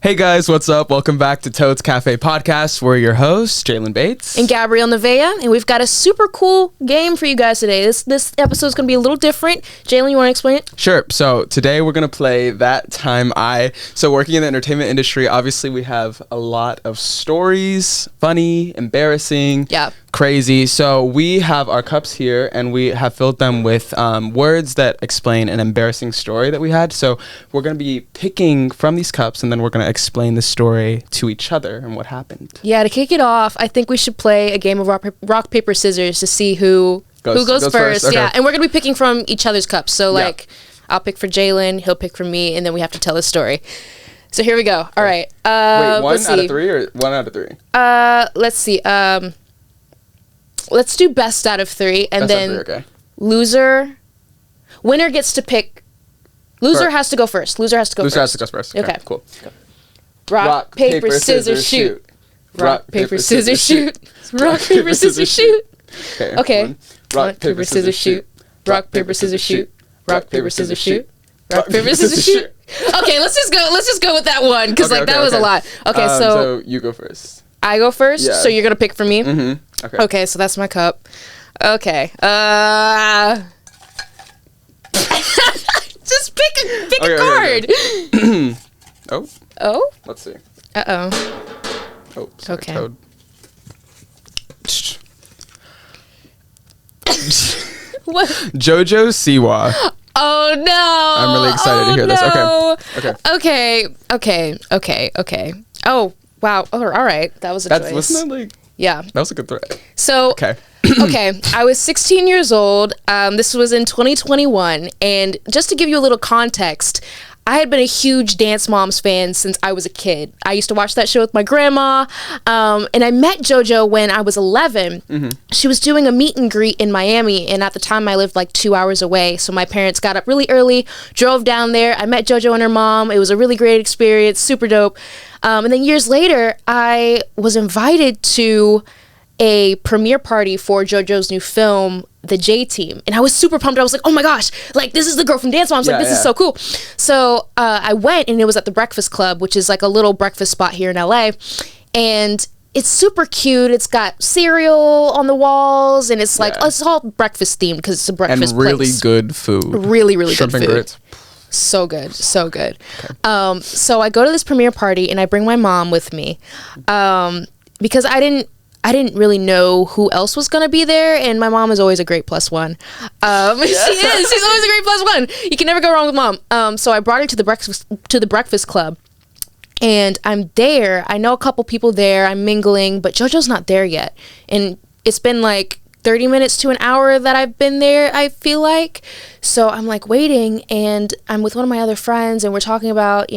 Hey guys, what's up? Welcome back to Toad's Cafe Podcast. We're your hosts, Jailen Bates. And Gabrielle Nevaeh, and we've got a super cool game for you guys today. This episode is going to be a little different. Jailen, you want to explain it? Sure. So today we're going to play That Time I. So working in the entertainment industry, obviously we have a lot of stories, funny, embarrassing, crazy. So we have our cups here and we have filled them with words that explain an embarrassing story that we had. So we're going to be picking from these cups and then we're going to explain the story to each other and what happened. Yeah, to kick it off, I think we should play a game of rock paper, scissors to see who goes first. Okay. Yeah, and we're going to be picking from each other's cups. So I'll pick for Jailen, he'll pick for me, and then we have to tell the story. So here we go. All right. Wait, one out of three or one out of three? Let's see. Let's do best out of three, and winner gets to pick. Loser has to go first. Loser has to go first. Okay, cool. Rock, paper, scissors, shoot. Rock, paper, scissors, shoot. Rock, paper, scissors, shoot. Okay. Rock, paper, scissors, shoot. Rock, paper, scissors, shoot. Rock, paper, scissors, shoot. Rock, paper, scissors, shoot. Okay, let's just go with that one because that was a lot. Okay, so you go first. I go first. Yeah. So you're gonna pick for me. Mm-hmm. Okay. Okay, so that's my cup. Okay. Just pick a card. Okay. Oh? Let's see. Uh-oh. Oh, sorry, okay. Toad. What? Jojo Siwa. Oh, no. I'm really excited to hear this. Okay. Oh, wow. Oh, all right. That was a choice. Wasn't that like... Yeah. That was a good thread. So... Okay. Okay, I was 16 years old. This was in 2021. And just to give you a little context, I had been a huge Dance Moms fan since I was a kid. I used to watch that show with my grandma. And I met Jojo when I was 11. Mm-hmm. She was doing a meet and greet in Miami. And at the time, I lived like 2 hours away. So my parents got up really early, drove down there. I met Jojo and her mom. It was a really great experience, super dope. And then years later, I was invited to a premiere party for Jojo's new film, The J Team. And I was super pumped. I was like, oh my gosh, like this is the girl from Dance Moms. Like this is so cool. So I went and it was at the Breakfast Club, which is like a little breakfast spot here in LA. And it's super cute. It's got cereal on the walls and it's like, it's all breakfast themed because it's a breakfast place. And really place. Good food. Really, really Shrimp good food. And grits. So good. Okay. So I go to this premiere party and I bring my mom with me because I didn't really know who else was going to be there, and my mom is always a great plus one. She is. She's always a great plus one. You can never go wrong with mom. So I brought her to the Breakfast Club, and I'm there. I know a couple people there. I'm mingling, but Jojo's not there yet. And it's been like 30 minutes to an hour that I've been there, I feel like. So I'm like waiting, and I'm with one of my other friends, and we're talking about,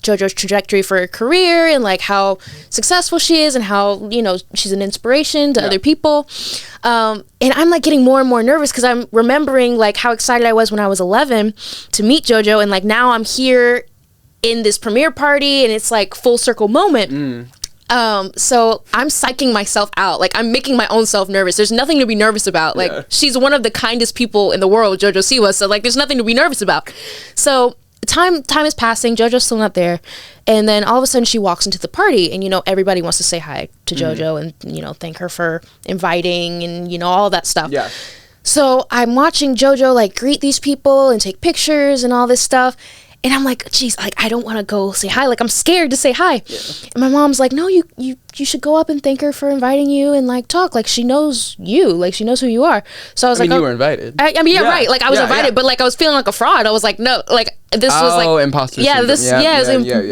Jojo's trajectory for her career and like how successful she is and how she's an inspiration to other people, and I'm like getting more and more nervous because I'm remembering like how excited I was when I was 11 to meet Jojo, and like now I'm here in this premiere party and it's like full circle moment. So I'm psyching myself out. Like I'm making my own self nervous. There's nothing to be nervous about. Like she's one of the kindest people in the world, Jojo Siwa, so like there's nothing to be nervous about. So time is passing. Jojo's still not there, and then all of a sudden she walks into the party, and everybody wants to say hi to Jojo and thank her for inviting and all that stuff. Yeah. So I'm watching Jojo like greet these people and take pictures and all this stuff, and I'm like, geez, like I don't want to go say hi. Like I'm scared to say hi. Yeah. And my mom's like, no, you should go up and thank her for inviting you and like talk. Like she knows you. Like she knows who you are. So I was like, you were invited. I mean, right. Like I was invited, but like I was feeling like a fraud. I was like, no, like this was like imposter syndrome. It was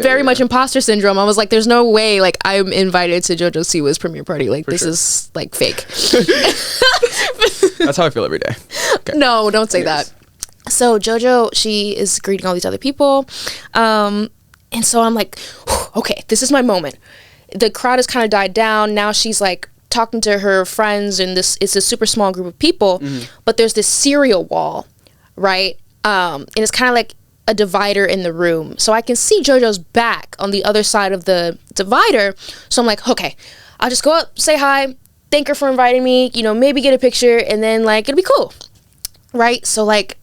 very much imposter syndrome. I was like, there's no way like I'm invited to Jojo Siwa's premiere party. Like this is like fake. That's how I feel every day. Okay. No, don't say that. So Jojo, she is greeting all these other people. And so I'm like, okay, this is my moment. The crowd has kind of died down. Now she's like talking to her friends, and it's a super small group of people, but there's this cereal wall, right? And it's kind of like a divider in the room. So I can see Jojo's back on the other side of the divider. So I'm like, okay, I'll just go up, say hi, thank her for inviting me, maybe get a picture, and then like it'll be cool, right? So like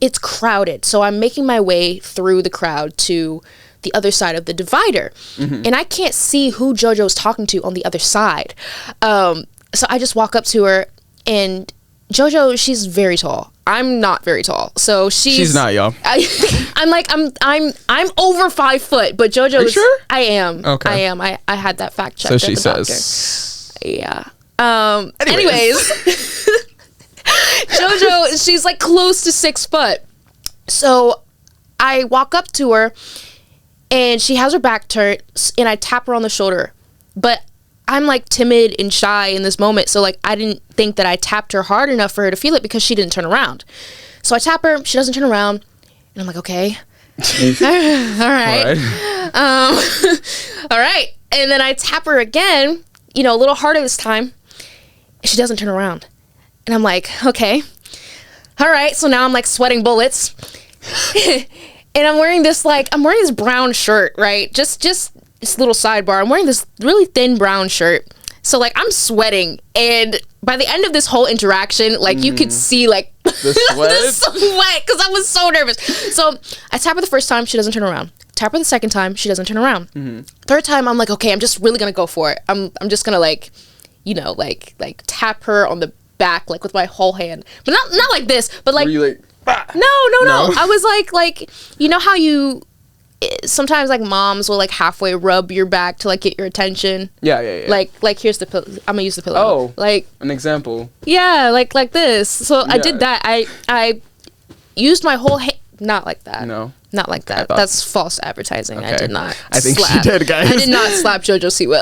it's crowded. So I'm making my way through the crowd to the other side of the divider. And I can't see who Jojo's talking to on the other side. So I just walk up to her, and Jojo, she's very tall. I'm not very tall, so she's not, y'all. I'm over 5 foot, but Jojo. Are you sure? I am. Okay. I am. I had that fact checked. So she says. Doctor. Yeah. Anyways. Jojo, she's like close to 6 foot. So I walk up to her, and she has her back turned, and I tap her on the shoulder, but I'm like timid and shy in this moment, so like I didn't think that I tapped her hard enough for her to feel it because she didn't turn around. So I tap her, she doesn't turn around, and I'm like, okay. All right. All right. And then I tap her again, a little harder this time. She doesn't turn around. And I'm like, okay. All right. So now I'm like sweating bullets. And I'm wearing this brown shirt, right? Just this little sidebar. I'm wearing this really thin brown shirt. So like I'm sweating, and by the end of this whole interaction, like you could see like the sweat because I was so nervous. So I tap her the first time, she doesn't turn around. Tap her the second time, she doesn't turn around. Third time, I'm like, okay, I'm just really gonna go for it. I'm just gonna like tap her on the back like with my whole hand, but not like this, but like. Were you like? Bah. No. I was like how you. Sometimes like moms will like halfway rub your back to like get your attention. Yeah. Like here's the pillow. I'm gonna use the pillow. Oh, like an example. Yeah, like this. So I did that. I used my whole hand. Not like that. No. Not like that. That's false advertising. Okay. I did not. I think she did, guys. I did not slap Jojo Siwa.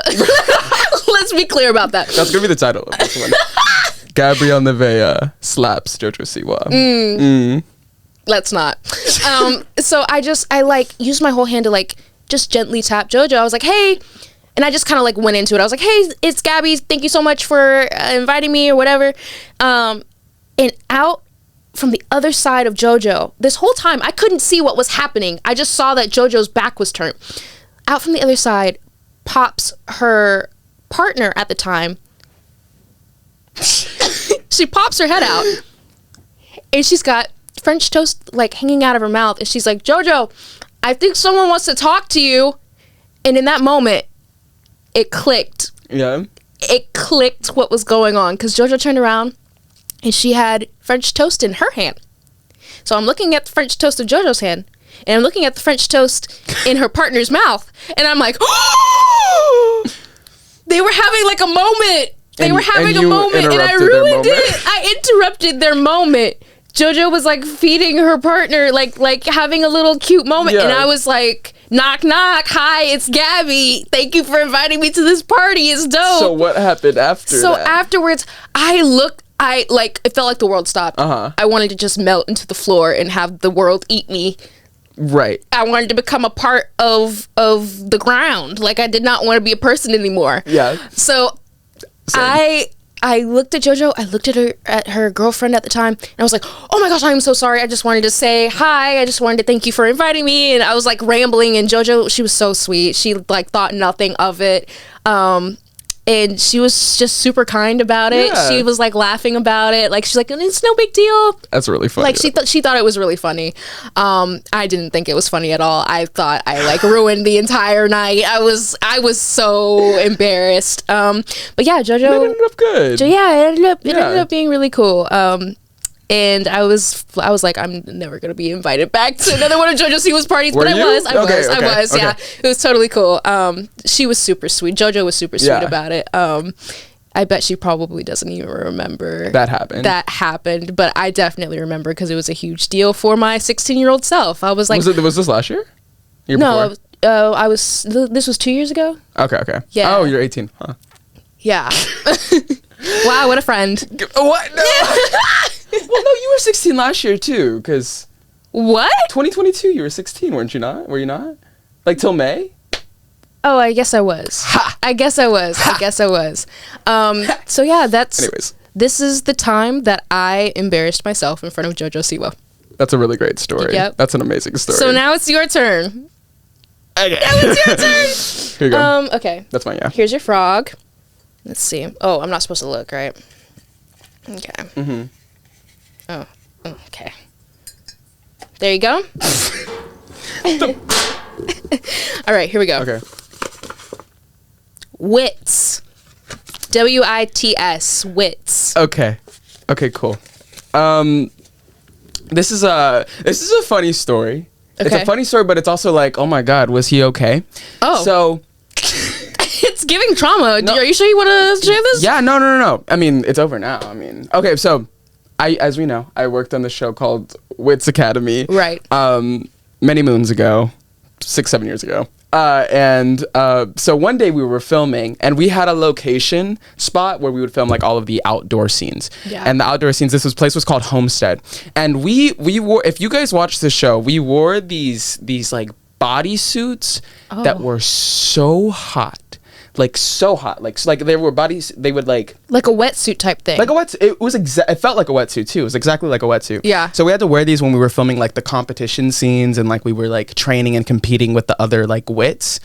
Let's be clear about that. That's gonna be the title of this one. Gabrielle Nevaeh slaps Jojo Siwa. Let's not. So I like used my whole hand to like just gently tap Jojo. I was like, hey, and I just kind of like went into it. I was like, hey, it's Gabby. Thank you so much for inviting me or whatever. And out from the other side of Jojo, this whole time I couldn't see what was happening. I just saw that Jojo's back was turned. Out from the other side pops her partner at the time. She pops her head out, and she's got French toast like hanging out of her mouth, and she's like, Jojo, I think someone wants to talk to you. And in that moment, it clicked. Yeah. It clicked what was going on, because Jojo turned around and she had French toast in her hand. So I'm looking at the French toast of Jojo's hand, and I'm looking at the French toast in her partner's mouth, and I'm like, oh! They were having like a moment. They were having a moment, and I ruined it. I interrupted their moment. Jojo was like feeding her partner, like having a little cute moment, and I was like, knock knock, hi, it's Gabby, thank you for inviting me to this party, it's dope. So what happened after that? So afterwards, it felt like the world stopped. I wanted to just melt into the floor and have the world eat me. Right. I wanted to become a part of the ground. Like, I did not want to be a person anymore. Yeah. So Same. I looked at Jojo, I looked at her girlfriend at the time, and I was like, oh my gosh, I'm so sorry. I just wanted to say hi. I just wanted to thank you for inviting me. And I was like rambling, and Jojo, she was so sweet. She like thought nothing of it. And she was just super kind about it. Yeah. She was like laughing about it. Like, she's like, it's no big deal. That's really funny. Like, she thought it was really funny. I didn't think it was funny at all. I thought I like ruined the entire night. I was so embarrassed. But yeah, Jojo. It ended up good. It ended up being really cool. And I was like, I'm never gonna be invited back to another one of Jojo Siwa's parties, but I was. Yeah, it was totally cool. She was super sweet. Jojo was super sweet about it. I bet she probably doesn't even remember that happened. But I definitely remember, because it was a huge deal for my 16-year-old self. I was like, was this last year? No, this was 2 years ago. Okay. Yeah. Oh, you're 18, huh? Yeah. Wow, what a friend. What? No. Well, no, you were 16 last year too, because what? 2022, you were 16, weren't you not? Were you not? Like till May? Oh, I guess I was. Ha! I guess I was. So yeah, Anyways. This is the time that I embarrassed myself in front of Jojo Siwa. That's a really great story. Yep. That's an amazing story. So now it's your turn. Okay. Now it's your turn. Here you go. Okay. That's fine, yeah. Here's your frog. Let's see. Oh, I'm not supposed to look, right? Okay. Mm-hmm. Oh, okay. There you go. All right, here we go. Okay. Wits. Wits. Wits. Okay. Okay, cool. This is a funny story. Okay. It's a funny story, but it's also like, oh my God, was he okay? Oh. So it's giving trauma. No, are you sure you want to share this? Yeah, no. I mean, it's over now. I mean, okay, so as we know, I worked on the show called Wits Academy. Right. Many moons ago, 6-7 years ago. So one day we were filming and we had a location spot where we would film like all of the outdoor scenes. Yeah. And the outdoor scenes, this place was called Homestead. And we wore, if you guys watched the show, we wore these like bodysuits that were so hot. Like so hot, like they were bodies. They would like a wetsuit type thing. Like a wetsuit. It felt like a wetsuit too. It was exactly like a wetsuit. Yeah. So we had to wear these when we were filming like the competition scenes and like we were like training and competing with the other like wits.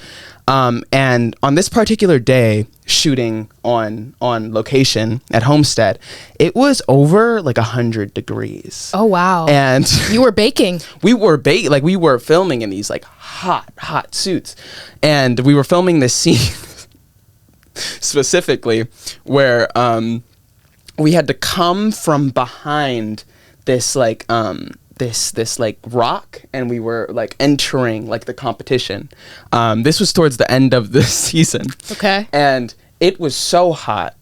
And on this particular day, shooting on location at Homestead, it was over like 100 degrees. Oh wow! And you were baking. We were we were filming in these like hot suits, and we were filming this scene. Specifically where we had to come from behind this like this like rock, and we were like entering like the competition. This was towards the end of the season. Okay. And it was so hot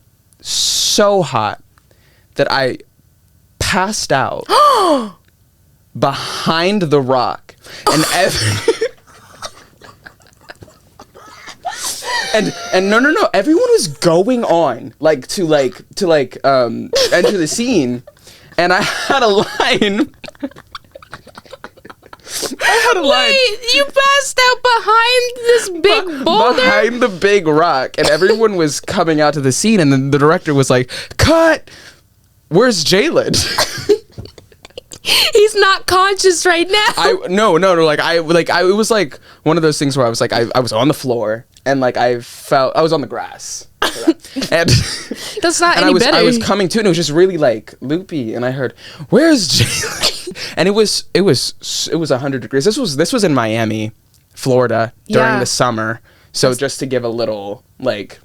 that I passed out behind the rock, and And no, everyone was going on to enter the scene, and I had a line. Wait, you passed out behind this big boulder? Behind the big rock, and everyone was coming out to the scene, and then the director was like, "Cut! Where's Jailen?" He's not conscious right now. No. It was like one of those things where I was like, I was on the floor. And like I was on the grass, and that's not any better. I was coming to, and it was just really like loopy. And I heard, "Where's Jailen?" And it was 100 degrees. This was in Miami, Florida during the summer. So just to give a little like,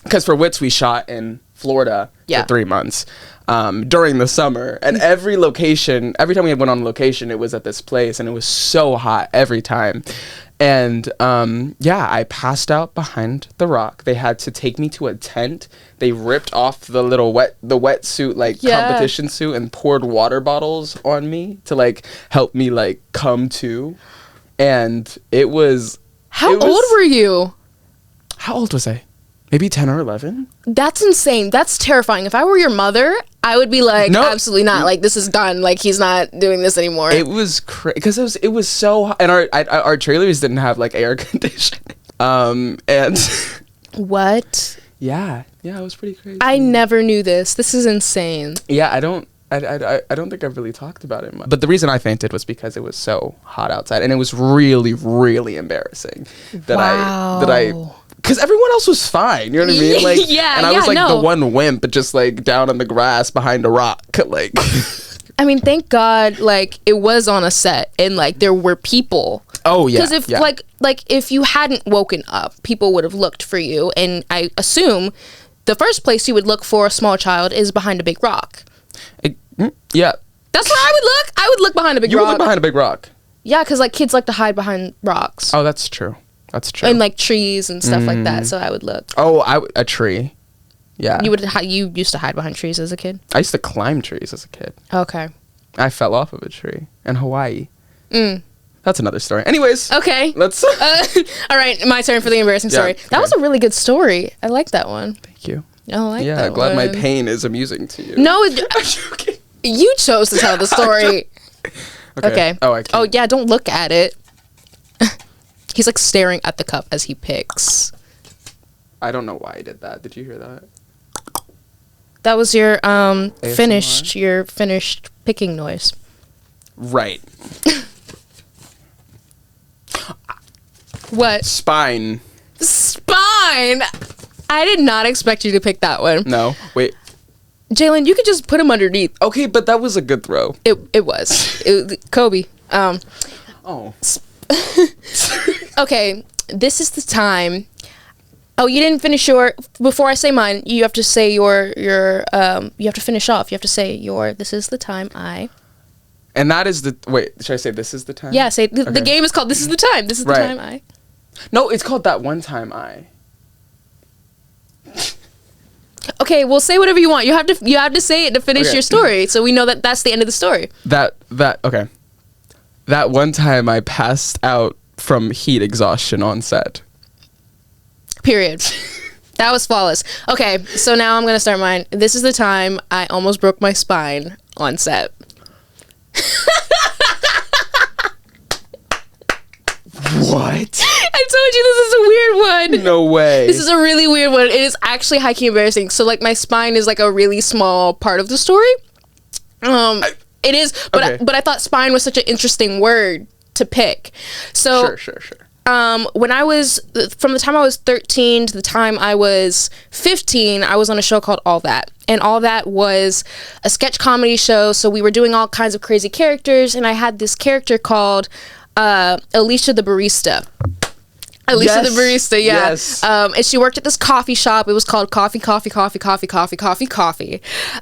because for Wits we shot in Florida for 3 months during the summer, and every time we went on location, it was at this place, and it was so hot every time. And I passed out behind the rock. They had to take me to a tent. They ripped off the wetsuit competition suit and poured water bottles on me to like help me like come to. And it was. How old were you? How old was I? Maybe 10 or 11? That's insane. That's terrifying. If I were your mother, I would be like, no, absolutely not. Like, this is done. Like, he's not doing this anymore. It was crazy because it was so hot. And our trailers didn't have like air conditioning. And what? Yeah, it was pretty crazy. I never knew this. This is insane. Yeah, I don't think I've really talked about it much. But the reason I fainted was because it was so hot outside, and it was really, really embarrassing that I because everyone else was fine, you know what I mean? Like, and I was like the one wimp, just like down on the grass behind a rock, like. I mean, thank God, like it was on a set, and like there were people. Oh yeah. Because if like if you hadn't woken up, people would have looked for you, and I assume the first place you would look for a small child is behind a big rock. Yeah. That's where I would look. I would look behind a big rock. You would look behind a big rock. Yeah, because like kids like to hide behind rocks. Oh, that's true. That's true. And like trees and stuff like that. So I would look. Oh, a tree. Yeah. You used to hide behind trees as a kid? I used to climb trees as a kid. Okay. I fell off of a tree in Hawaii. That's another story. Anyways. Okay. Let's. All right, my turn for the embarrassing story. That was a really good story. I like that one. Thank you. I like that one. Glad my pain is amusing to you. No, you chose to tell the story. Okay. Oh yeah, don't look at it. He's like staring at the cup as he picks. I don't know why I did that. Did you hear that? That was your finished picking noise. Right. What? Spine. I did not expect you to pick that one. No. Wait. Jailen, you could just put him underneath. Okay, but that was a good throw. It was. Kobe. Okay, this is the time. Oh, you didn't finish your. Before I say mine, you have to say your. You have to finish off. You have to say your. This is the time I. And that is the. Wait, should I say this is the time? Yeah, say the game is called This is the time. This is the time I. No, it's called That One Time I. Okay, well, say whatever you want. You have to say it to finish your story, so we know that that's the end of the story. Okay. That one time I passed out from heat exhaustion on set. Period. That was flawless. Okay, so now I'm gonna start mine. This is the time I almost broke my spine on set. What? I told you this is a weird one. No way. This is a really weird one. It is actually high-key embarrassing. So, like, my spine is, like, a really small part of the story. It is, but I thought spine was such an interesting word to pick. So, Sure. When I was, from the time I was 13 to the time I was 15, I was on a show called All That. And All That was a sketch comedy show. So we were doing all kinds of crazy characters. And I had this character called Alicia the Barista. Alicia the Barista, yeah. Yes. And she worked at this coffee shop. It was called Coffee.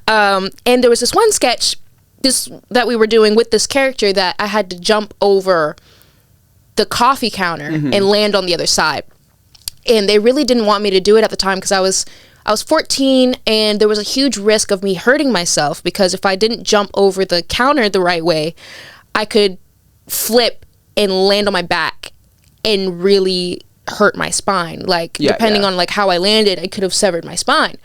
And there was this one sketch that we were doing with this character that I had to jump over the coffee counter and land on the other side. And they really didn't want me to do it at the time because I was 14 and there was a huge risk of me hurting myself because if I didn't jump over the counter the right way, I could flip and land on my back and really hurt my spine. Like, depending on like how I landed, I could have severed my spine.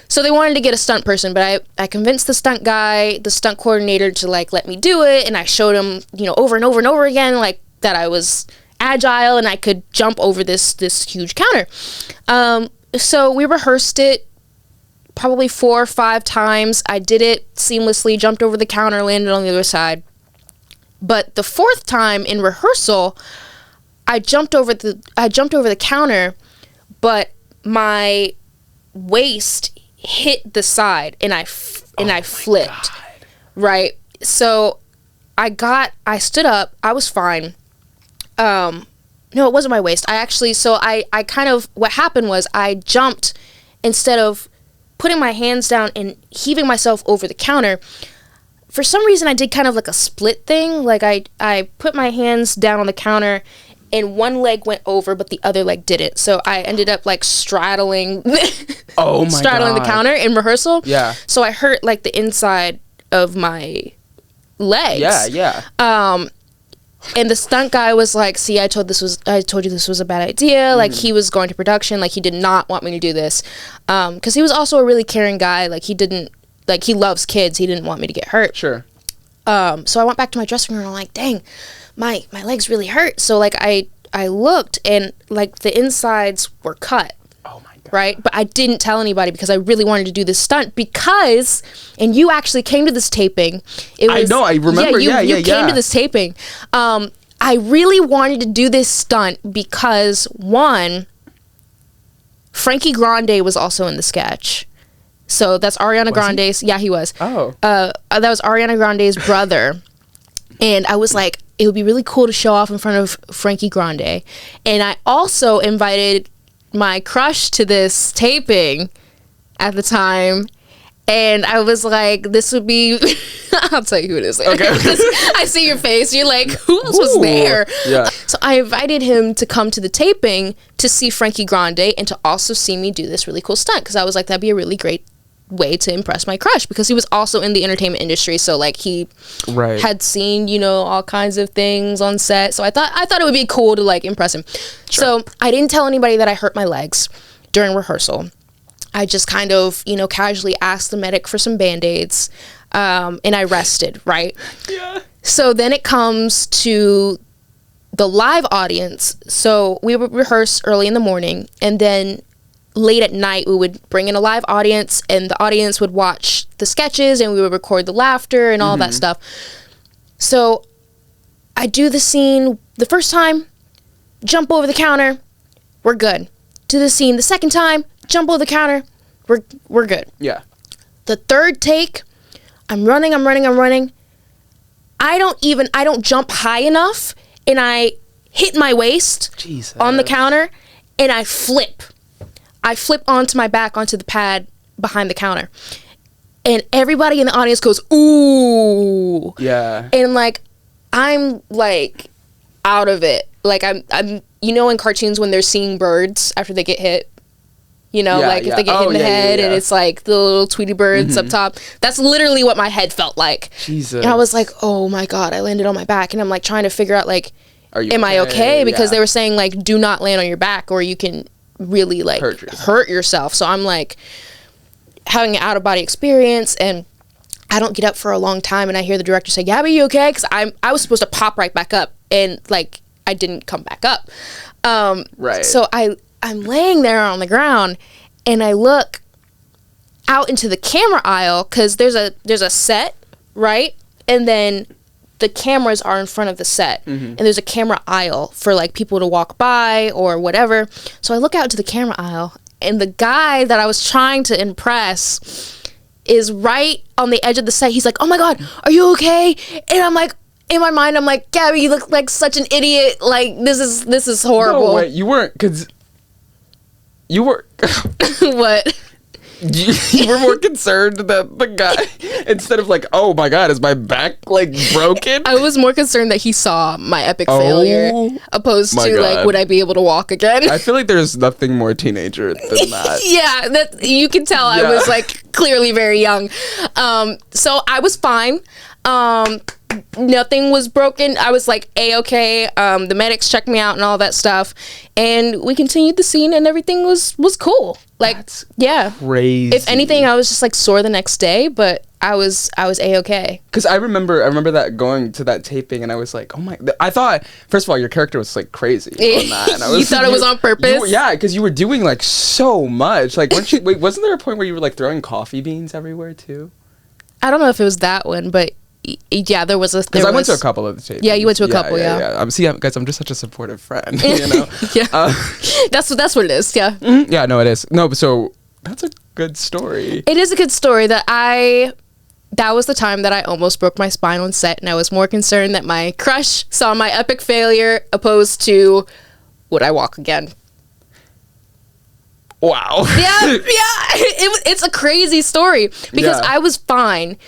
So they wanted to get a stunt person, but I convinced the stunt guy, the stunt coordinator, to like let me do it, and I showed him, over and over and over again, like that I was agile and I could jump over this huge counter. So we rehearsed it probably 4 or 5 times. I did it seamlessly, jumped over the counter, landed on the other side. But the 4th time in rehearsal, I jumped over the counter, but my waist hit the side and I flipped. God. Right? So I stood up, I was fine. No, it wasn't my waist. I kind of, what happened was I jumped, instead of putting my hands down and heaving myself over the counter, for some reason I did kind of like a split thing. Like I put my hands down on the counter and one leg went over, but the other leg didn't. So I ended up like straddling the counter in rehearsal. Yeah. So I hurt like the inside of my legs. Yeah. And the stunt guy was like, "See, I told you this was a bad idea." Like he was going to production, like he did not want me to do this, because he was also a really caring guy. Like he loves kids. He didn't want me to get hurt. Sure. So I went back to my dressing room and I'm like, "Dang, my legs really hurt." So like I looked and like the insides were cut. Oh my God. Right? But I didn't tell anybody because I really wanted to do this stunt and you actually came to this taping. I know, I remember. You came to this taping. I really wanted to do this stunt because, one, Frankie Grande was also in the sketch. So that's Ariana Grande's. Yeah, he was. Oh. That was Ariana Grande's brother. And I was like, it would be really cool to show off in front of Frankie Grande. And I also invited my crush to this taping at the time. And I was like, this would be... I'll tell you who it is. Okay. I see your face. You're like, who else was there? Yeah. So I invited him to come to the taping to see Frankie Grande and to also see me do this really cool stunt. Because I was like, that'd be a really great way to impress my crush, because he was also in the entertainment industry, so like he had seen all kinds of things on set, so I thought it would be cool to like impress him. Sure. So I didn't tell anybody that I hurt my legs during rehearsal. I just kind of casually asked the medic for some band-aids, and I rested. Right. Yeah. So then it comes to the live audience. So we would rehearse early in the morning, and then late at night, we would bring in a live audience, and the audience would watch the sketches, and we would record the laughter and all that stuff. So I do the scene the first time, jump over the counter, we're good. Do the scene the second time, jump over the counter, we're good. Yeah. The third take, I'm running. I don't jump high enough, and I hit my waist on the counter, and I flip onto my back onto the pad behind the counter, and everybody in the audience goes, ooh. Yeah. And like I'm like out of it. Like I'm you know, in cartoons when they're seeing birds after they get hit, you know, like if they get hit in the head and it's like the little Tweety birds up top. That's literally what my head felt like. Jesus. And I was like, oh my God, I landed on my back. And I'm like trying to figure out like, am I okay? Because they were saying like, do not land on your back or you can really like hurt yourself. So I'm like having an out of body experience, and I don't get up for a long time, and I hear the director say, Gabby, you okay? Because I was supposed to pop right back up, and like I didn't come back up. So I'm laying there on the ground, and I look out into the camera aisle because there's a set, right? And then the cameras are in front of the set, and there's a camera aisle for like people to walk by or whatever. So I look out to the camera aisle, and the guy that I was trying to impress is right on the edge of the set. He's like, oh my God, are you okay? And I'm like, in my mind, I'm like, Gabby, you look like such an idiot. Like, this is horrible. No, wait, you weren't, because you were... What? You were more concerned that the guy, instead of like, oh my God, is my back like broken? I was more concerned that he saw my epic failure, opposed to like, would I be able to walk again? I feel like there's nothing more teenager than that. Yeah, that you can tell. I was like clearly very young. So I was fine. Nothing was broken. I was like A-okay. The medics checked me out and all that stuff, and we continued the scene, and everything was cool. Like, that's crazy. If anything, I was just like sore the next day, but I was A-okay. Because I remember that going to that taping, and I was like, oh my! I thought, first of all, your character was like crazy on that. And I was, you thought it was on purpose? Yeah, because you were doing like so much. Like, weren't you? Wait, wasn't there a point where you were like throwing coffee beans everywhere too? I don't know if it was that one, but. Yeah, there was. Because I went to a couple of the tapings. Yeah, you went to a couple. Yeah. Guys, I'm just such a supportive friend. You know. That's what it is. Yeah. Mm-hmm. Yeah, no, it is. No, but so that's a good story. It is a good story. That was the time that I almost broke my spine on set, and I was more concerned that my crush saw my epic failure, opposed to would I walk again. Wow. Yeah. It's a crazy story because I was fine.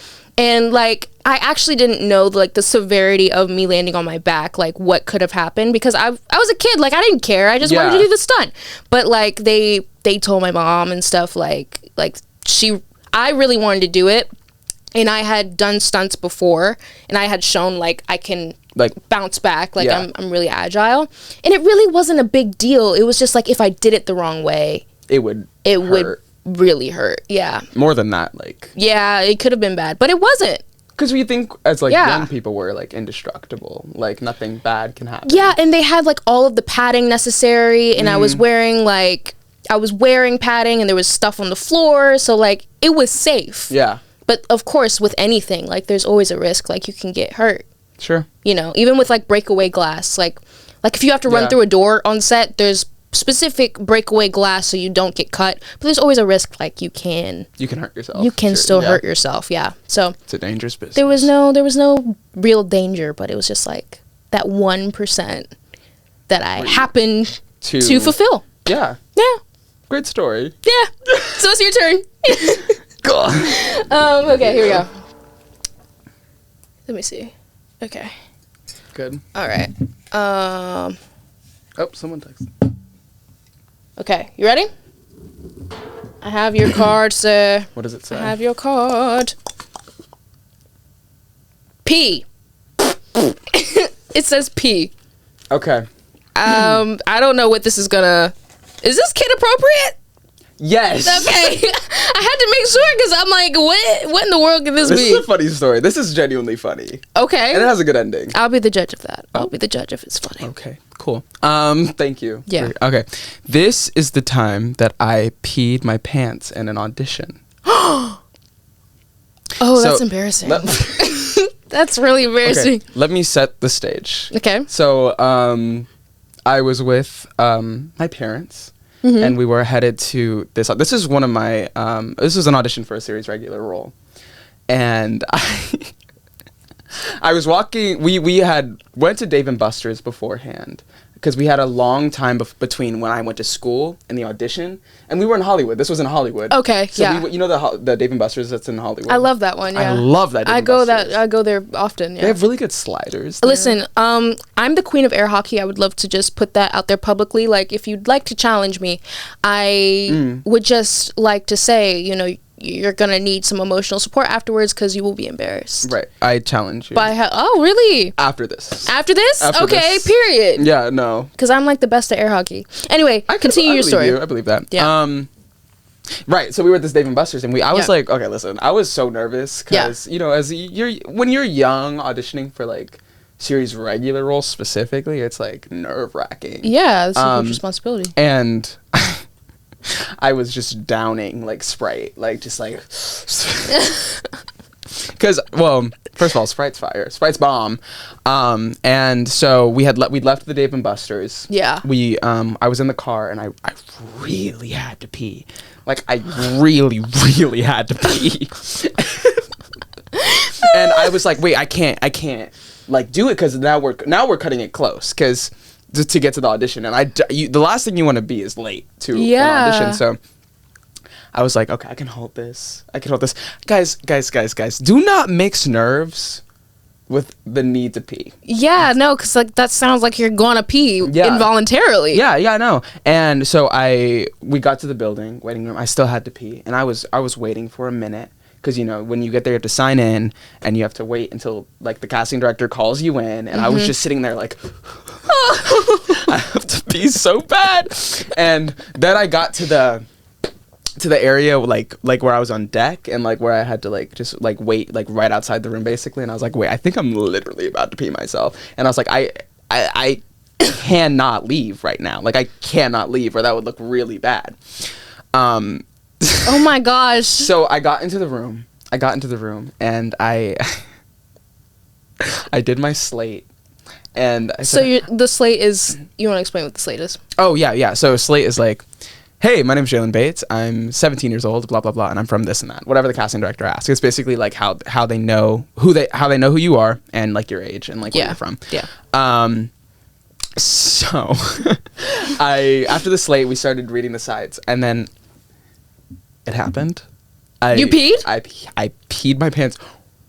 And, like, I actually didn't know, like, the severity of me landing on my back, like, what could have happened. Because I was a kid. Like, I didn't care. I just wanted to do the stunt. But, like, they told my mom and stuff, like, I really wanted to do it. And I had done stunts before. And I had shown, like, I can, like, bounce back. Like, I'm really agile. And it really wasn't a big deal. It was just, like, if I did it the wrong way. It would really hurt. Yeah. More than that, like. Yeah, it could have been bad, but it wasn't. Because we think as like young people we're like indestructible, like nothing bad can happen. Yeah, and they had like all of the padding necessary, and I was wearing padding, and there was stuff on the floor, so like it was safe. Yeah. But of course, with anything, like there's always a risk, like you can get hurt. Sure. You know, even with like breakaway glass, like if you have to run through a door on set, there's specific breakaway glass so you don't get cut, but there's always a risk, like you can hurt yourself. You can still hurt yourself. So it's a dangerous business. There was no real danger, but it was just like that 1% that I happened to fulfill. Yeah Great story. So it's your turn. Okay, here we go. Let me see. Okay, good. All right. Oh, someone texted. Okay, you ready? I have your card, sir. What does it say? I have your card. P. It says P. Okay. I don't know what this is gonna... Is this kid appropriate? Yes. Okay. I had to make sure because I'm like, what in the world can this be? This is a funny story. This is genuinely funny. Okay. And it has a good ending. I'll be the judge of that. I'll be the judge if it's funny. Okay. Cool. Thank you. Yeah. Okay. This is the time that I peed my pants in an audition. That's embarrassing. That's really embarrassing. Okay. Let me set the stage. Okay. So, I was with my parents. Mm-hmm. And we were headed to this. This is one of my. This was an audition for a series regular role, and I was walking. We had went to Dave and Buster's beforehand because we had a long time between when I went to school and the audition, and we were in Hollywood. This was in Hollywood. Okay, so yeah. You know the Dave and Buster's that's in Hollywood. I love that one. Yeah, I love that. I go there often. Yeah. They have really good sliders there. Listen, I'm the queen of air hockey. I would love to just put that out there publicly. Like, if you'd like to challenge me, I would just like to say, you know, you're gonna need some emotional support afterwards because you will be embarrassed. Right. I challenge you. Oh, really? After this. After this? Okay, period. Yeah, no. Because I'm like the best at air hockey. Anyway, continue your story. I believe that. Yeah. Right. So we were at this Dave and Buster's, and I was like, okay, listen, I was so nervous because you know, when you're young, auditioning for like series regular roles specifically, it's like nerve wracking. Yeah, it's a huge responsibility. And I was just downing like Sprite, like just like, because first of all, Sprite's fire, Sprite's bomb, and so we'd left the Dave and Buster's. Yeah. I was in the car and I really had to pee, like I really really had to pee, and I was like, wait, I can't like do it because now we're cutting it close because. To get to the audition, and the last thing you want to be is late to an audition. So I was like, okay, I can hold this. Guys, do not mix nerves with the need to pee. Yeah, no, because like that sounds like you're gonna pee involuntarily. Yeah, I know. And so we got to the waiting room. I still had to pee, and I was waiting for a minute. Because, you know, when you get there, you have to sign in, and you have to wait until, like, the casting director calls you in. And I was just sitting there, like, I have to pee so bad. And then I got to the area, like where I was on deck, and, like, where I had to, like, just, like, wait, like, right outside the room, basically. And I was like, wait, I think I'm literally about to pee myself. And I was like, I cannot leave right now. Like, I cannot leave, or that would look really bad. Oh my gosh. So I got into the room, and I did my slate, and I said, the slate is, you want to explain what the slate is? Oh yeah. So slate is like, hey, my name's Jailen Bates. I'm 17 years old, blah blah blah, and I'm from this and that. Whatever the casting director asks. It's basically like how they know who you are and like your age and like where you're from. Yeah. So after the slate, we started reading the sides, and then it happened. You peed? I peed my pants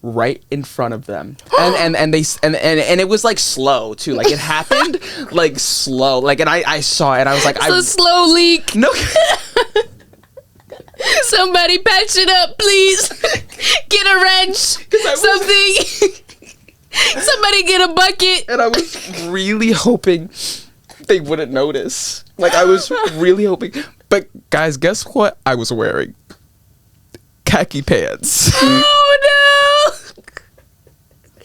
right in front of them, and it was like slow too. Like it happened like slow. Like, and I saw it. And I was like, it's a slow leak. No. Somebody patch it up, please. Get a wrench. Something. Somebody get a bucket. And I was really hoping they wouldn't notice. Like, I was really hoping. But guys, guess what I was wearing? Khaki pants. Oh no!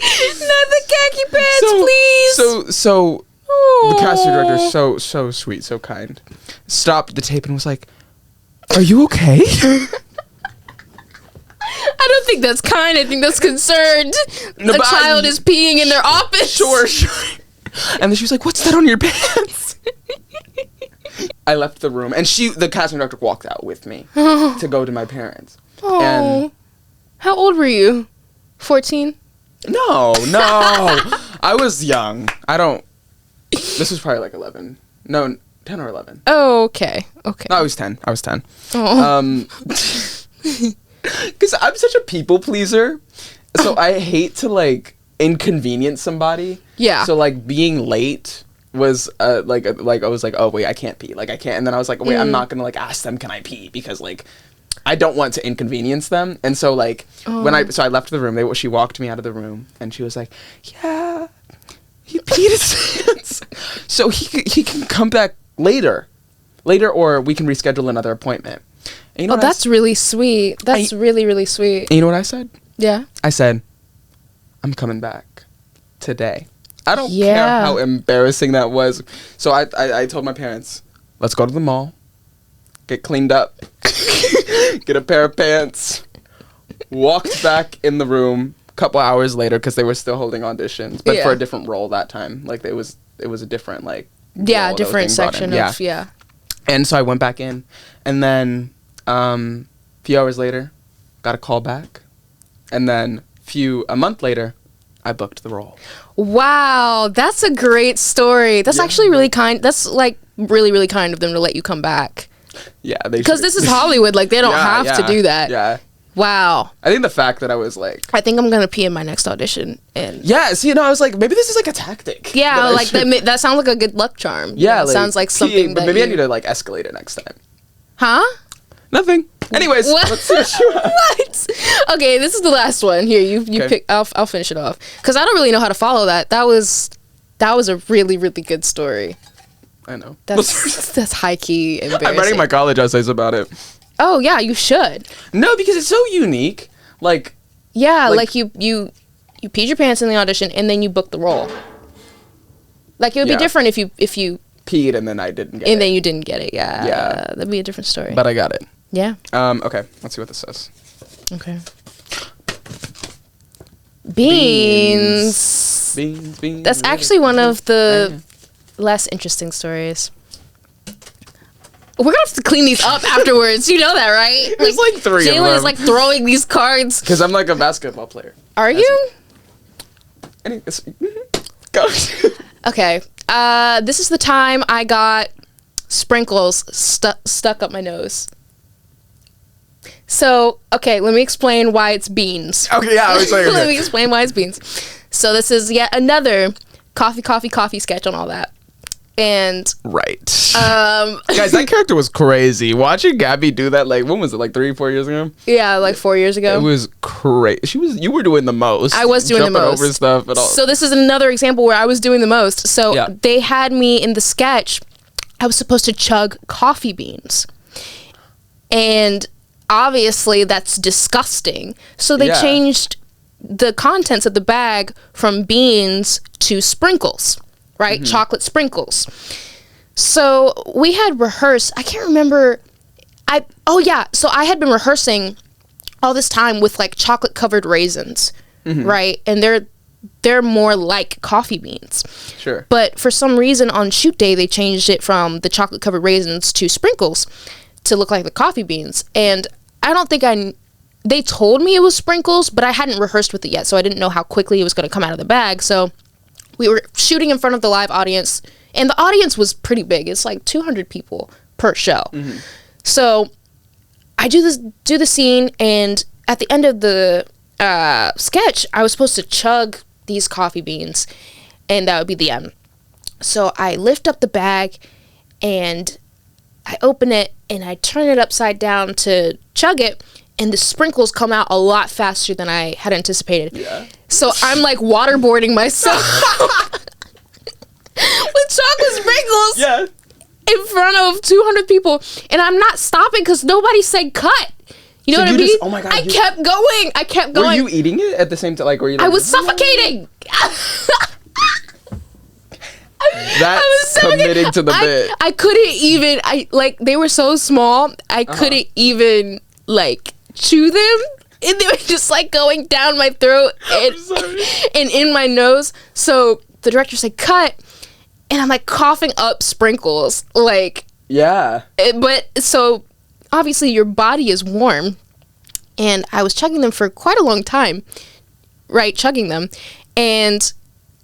Not the khaki pants, please. So the casting director, so sweet, so kind, stopped the tape and was like, "Are you okay?" I don't think that's kind. I think that's concerned. A child is peeing in their office. Sure. And then she was like, "What's that on your pants?" I left the room, and the casting director walked out with me to go to my parents. Oh. And how old were you? 14? No. I was young. This was probably like 11. No, 10 or 11. Oh, okay. No, I was 10. Oh. Because I'm such a people pleaser, so I hate to like inconvenience somebody. Yeah. So like being late was like I was like, oh wait, I can't pee. Like I can't. And then I was like, wait, I'm not gonna like ask them, can I pee? Because like I don't want to inconvenience them. And so like when I left the room, she walked me out of the room, and she was like, yeah, he peed his pants. So he can come back later, or we can reschedule another appointment. And you know that's really sweet. That's really, really sweet. And you know what I said? Yeah. I said, I'm coming back today. I don't care how embarrassing that was. So I told my parents, let's go to the mall, get cleaned up, get a pair of pants, walked back in the room a couple hours later because they were still holding auditions, but for a different role that time. Like it was a different like different section of And so I went back in, and then a few hours later, got a call back, and then a month later, I booked the role. Wow, that's a great story. That's actually really kind. That's like really, really kind of them to let you come back. Yeah, because this is Hollywood. Like they don't have to do that. Yeah. Wow. I think the fact that I was like, I think I'm gonna pee in my next audition. And see, I was like, maybe this is like a tactic. Yeah, like that sounds like a good luck charm. Yeah, like, sounds like something. But maybe I need to like escalate it next time. Huh? Nothing. Anyways, let's see what you have. What? Okay, this is the last one. Here, you pick. I'll finish it off because I don't really know how to follow that. That was a really, really good story. I know. That's high key embarrassing. I'm writing my college essays about it. Oh yeah, you should. No, because it's so unique. Like you peed your pants in the audition and then you booked the role. Like it would be different if you peed and then I didn't get it. And then you didn't get it. Yeah. That'd be a different story. But I got it. Yeah. Okay. Let's see what this says. Okay. Beans. That's actually one of the less interesting stories. We're gonna have to clean these up afterwards. You know that, right? There's like 3 of them. Jailen is like throwing these cards. Because I'm like a basketball player. Are you? Go. Okay. This is the time I got sprinkles stuck up my nose. So, okay, let me explain why it's beans. Okay, yeah, I was like, Let me explain why it's beans. So this is yet another coffee sketch on all that. And right. Guys, that character was crazy. Watching Gabby do that, like, when was it? Like 3-4 years ago? Yeah, like 4 years ago. It was crazy. You were doing the most. I was doing the most. Over stuff and all. So this is another example where I was doing the most. So they had me in the sketch. I was supposed to chug coffee beans. And obviously that's disgusting. So they changed the contents of the bag from beans to sprinkles. Right? Mm-hmm. Chocolate sprinkles. So we had rehearsed. I can't remember. So I had been rehearsing all this time with like chocolate covered raisins. Mm-hmm. Right? And they're more like coffee beans. Sure. But for some reason on shoot day, they changed it from the chocolate covered raisins to sprinkles to look like the coffee beans. And I don't think they told me it was sprinkles, but I hadn't rehearsed with it yet. So I didn't know how quickly it was going to come out of the bag. So we were shooting in front of the live audience, and the audience was pretty big. It's like 200 people per show. Mm-hmm. So I do the scene, and at the end of the sketch, I was supposed to chug these coffee beans, and that would be the end. So I lift up the bag, and I open it, and I turn it upside down to chug it, and the sprinkles come out a lot faster than I had anticipated. Yeah. So I'm like waterboarding myself with chocolate sprinkles in front of 200 people. And I'm not stopping because nobody said cut. You know what I mean? Oh my God. I kept going. Were you eating it at the same time? Like, were you? Like, I was suffocating. Committing to the bit. I couldn't even. They were so small. I couldn't even chew them. And they were just like going down my throat and in my nose. So the director said cut, and I'm like coughing up sprinkles. But so obviously your body is warm, and I was chugging them for quite a long time, right? Chugging them, and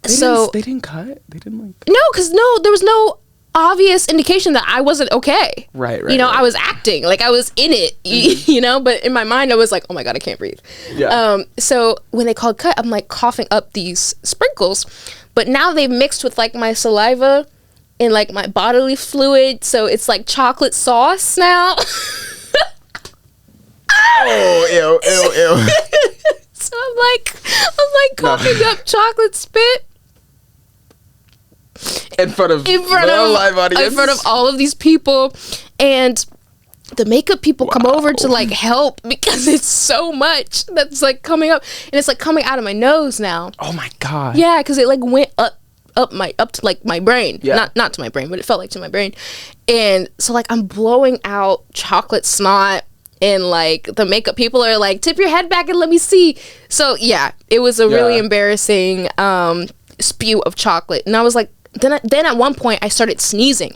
they didn't cut. They didn't there was no obvious indication that I wasn't okay. Right. I was acting like I was in it, mm-hmm. But in my mind I was like, oh my God, I can't breathe. Yeah. So when they called cut, I'm like coughing up these sprinkles, but now they've mixed with like my saliva and like my bodily fluid, so it's like chocolate sauce now. Oh, ew. So I'm like coughing up chocolate spit. In front of live audience. In front of all of these people. And the makeup people come over to like help because it's so much that's like coming up. And it's like coming out of my nose now. Oh my God. Yeah, because it like went up to like my brain. Yeah. Not to my brain, but it felt like to my brain. And so like I'm blowing out chocolate snot. And like the makeup people are like, tip your head back and let me see. So yeah, it was a really embarrassing spew of chocolate. And I was like, then at one point I started sneezing.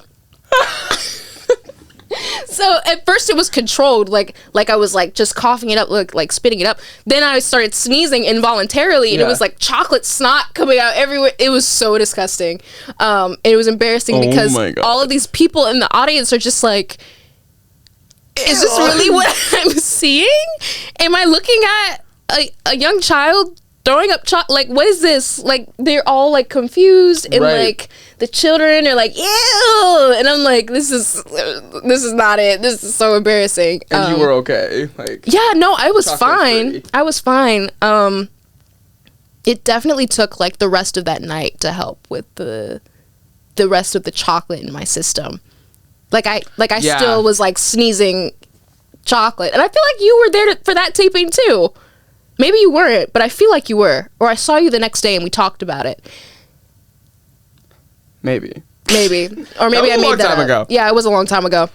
So So at first it was controlled, like I was like just coughing it up, like spitting it up. Then I started sneezing involuntarily, and it was like chocolate snot coming out everywhere. It was so disgusting. It was embarrassing because all of these people in the audience are just like, is this really what I'm seeing? Am I looking at a young child throwing up chocolate? Like, what is this? Like, they're all like confused, and like the children are like, ew, and I'm like, this is not it. This is so embarrassing. And you were okay? Like, yeah, no, I was fine. Free. I was fine. It definitely took like the rest of that night to help with the rest of the chocolate in my system. Like I still was like sneezing chocolate, and I feel like you were there for that taping too. Maybe you weren't, but I feel like you were, or I saw you the next day and we talked about it. Maybe, or maybe I made that up. Ago. Yeah, it was a long time ago.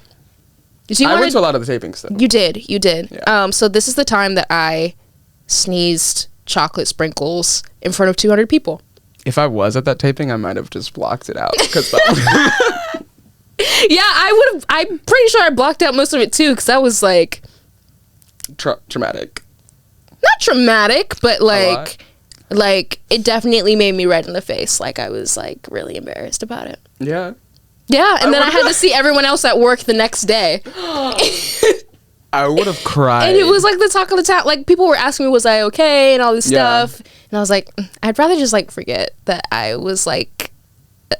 I went to a lot of the tapings though. You did. Yeah. So this is the time that I sneezed chocolate sprinkles in front of 200 people. If I was at that taping, I might have just blocked it out because. Yeah, I would have. I'm pretty sure I blocked out most of it too, because that was like traumatic. Not traumatic, but like it definitely made me red in the face. Like I was like really embarrassed about it. Yeah. Yeah, and then I had to see everyone else at work the next day. I would have cried. And it was like the talk of the town. Like people were asking me, was I okay, and all this stuff. And I was like, I'd rather just like forget that I was like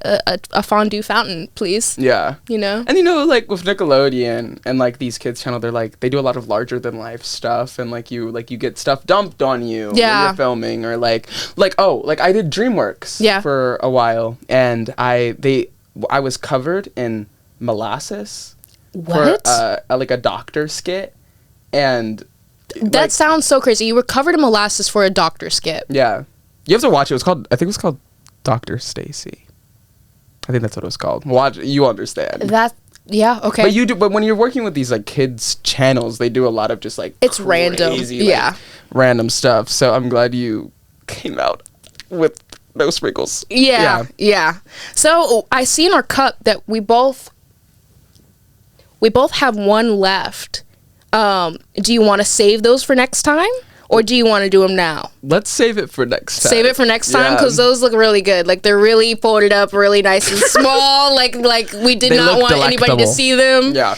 a fondue fountain, please. Yeah. You know? And you know, like with Nickelodeon and like these kids channel, they're like, they do a lot of larger than life stuff, and like you get stuff dumped on you when you're filming, or like I did DreamWorks for a while, and I was covered in molasses for like a doctor skit, and that sounds so crazy. You were covered in molasses for a doctor skit. Yeah. You have to watch it. I think it was called Dr. Stacy. I think that's what it was called. Watch, you understand. Yeah, okay. But when you're working with these like kids channels, they do a lot of just like it's random, random stuff. So I'm glad you came out with no sprinkles. Yeah. So I see in our cup that we both have one left. Do you want to save those for next time? Or do you want to do them now? Let's save it for next time. Save it for next time, because those look really good. Like they're really folded up, really nice and small. like we did not want anybody to see them. Yeah.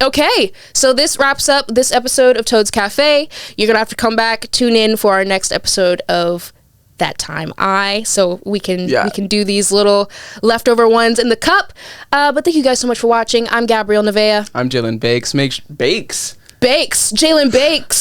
Okay, so this wraps up this episode of Toad's Cafe. You're gonna have to come back, tune in for our next episode of That Time so we can do these little leftover ones in the cup. But thank you guys so much for watching. I'm Gabrielle Nevaeh. I'm Jailen Bakes. Jailen Bakes.